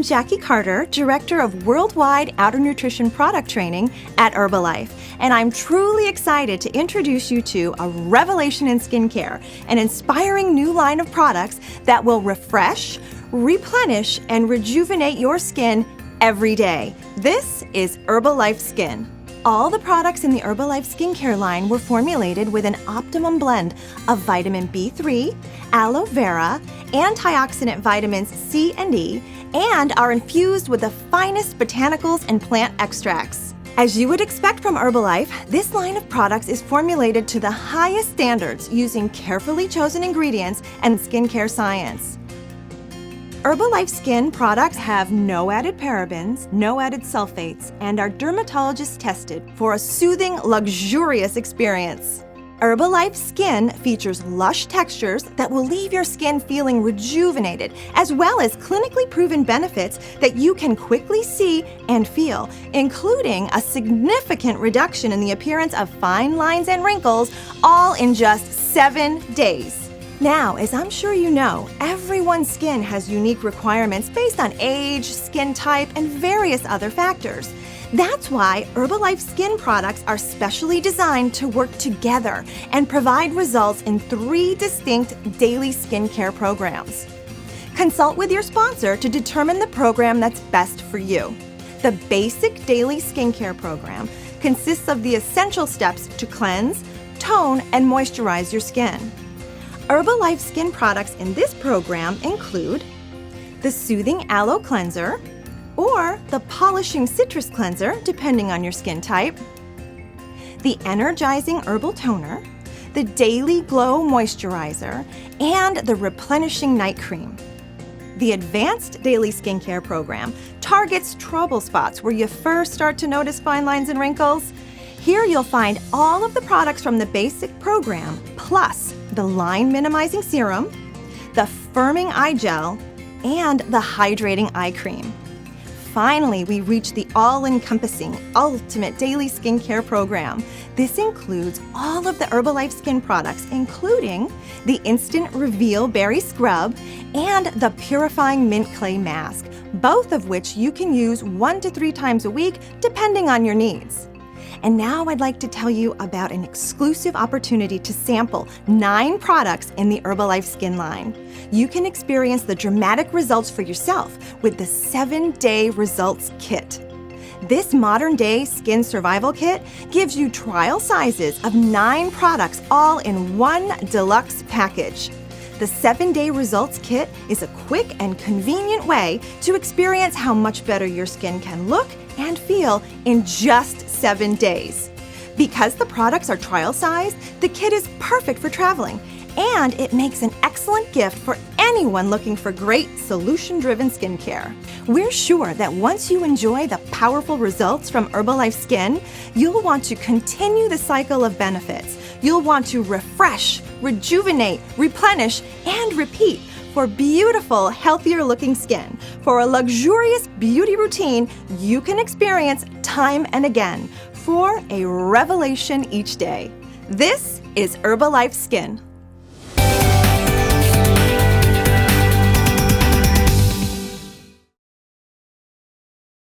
Jackie Carter, Director of Worldwide Outer Nutrition Product Training at Herbalife, and I'm truly excited to introduce you to a revelation in skincare, an inspiring new line of products that will refresh, replenish, and rejuvenate your skin every day. This is Herbalife Skin. All the products in the Herbalife skincare line were formulated with an optimum blend of vitamin B3, aloe vera, antioxidant vitamins C and E, and are infused with the finest botanicals and plant extracts. As you would expect from Herbalife, this line of products is formulated to the highest standards using carefully chosen ingredients and skincare science. Herbalife Skin products have no added parabens, no added sulfates, and are dermatologist tested for a soothing, luxurious experience. Herbalife Skin features lush textures that will leave your skin feeling rejuvenated, as well as clinically proven benefits that you can quickly see and feel, including a significant reduction in the appearance of fine lines and wrinkles, all in just 7 days. Now, as I'm sure you know, everyone's skin has unique requirements based on age, skin type, and various other factors. That's why Herbalife Skin products are specially designed to work together and provide results in 3 distinct daily skincare programs. Consult with your sponsor to determine the program that's best for you. The basic daily skincare program consists of the essential steps to cleanse, tone, and moisturize your skin. Herbalife Skin products in this program include the Soothing Aloe Cleanser or the Polishing Citrus Cleanser, depending on your skin type, the Energizing Herbal Toner, the Daily Glow Moisturizer, and the Replenishing Night Cream. The Advanced Daily Skincare program targets trouble spots where you first start to notice fine lines and wrinkles. Here you'll find all of the products from the basic program, plus the line minimizing serum, the firming eye gel, and the hydrating eye cream. Finally, we reach the all-encompassing ultimate daily skincare program. This includes all of the Herbalife Skin products, including the Instant Reveal Berry Scrub and the Purifying Mint Clay Mask, both of which you can use 1 to 3 times a week, depending on your needs. And now I'd like to tell you about an exclusive opportunity to sample 9 products in the Herbalife Skin line. You can experience the dramatic results for yourself with the 7-Day Results Kit. This modern-day skin survival kit gives you trial sizes of 9 products all in one deluxe package. The 7-Day Results Kit is a quick and convenient way to experience how much better your skin can look and feel in just 7 days. Because the products are trial-sized, the kit is perfect for traveling, and it makes an excellent gift for anyone looking for great solution-driven skincare. We're sure that once you enjoy the powerful results from Herbalife Skin, you'll want to continue the cycle of benefits. You'll want to refresh, rejuvenate, replenish, and repeat for beautiful, healthier-looking skin. For a luxurious beauty routine you can experience time and again, for a revelation each day. This is Herbalife Skin.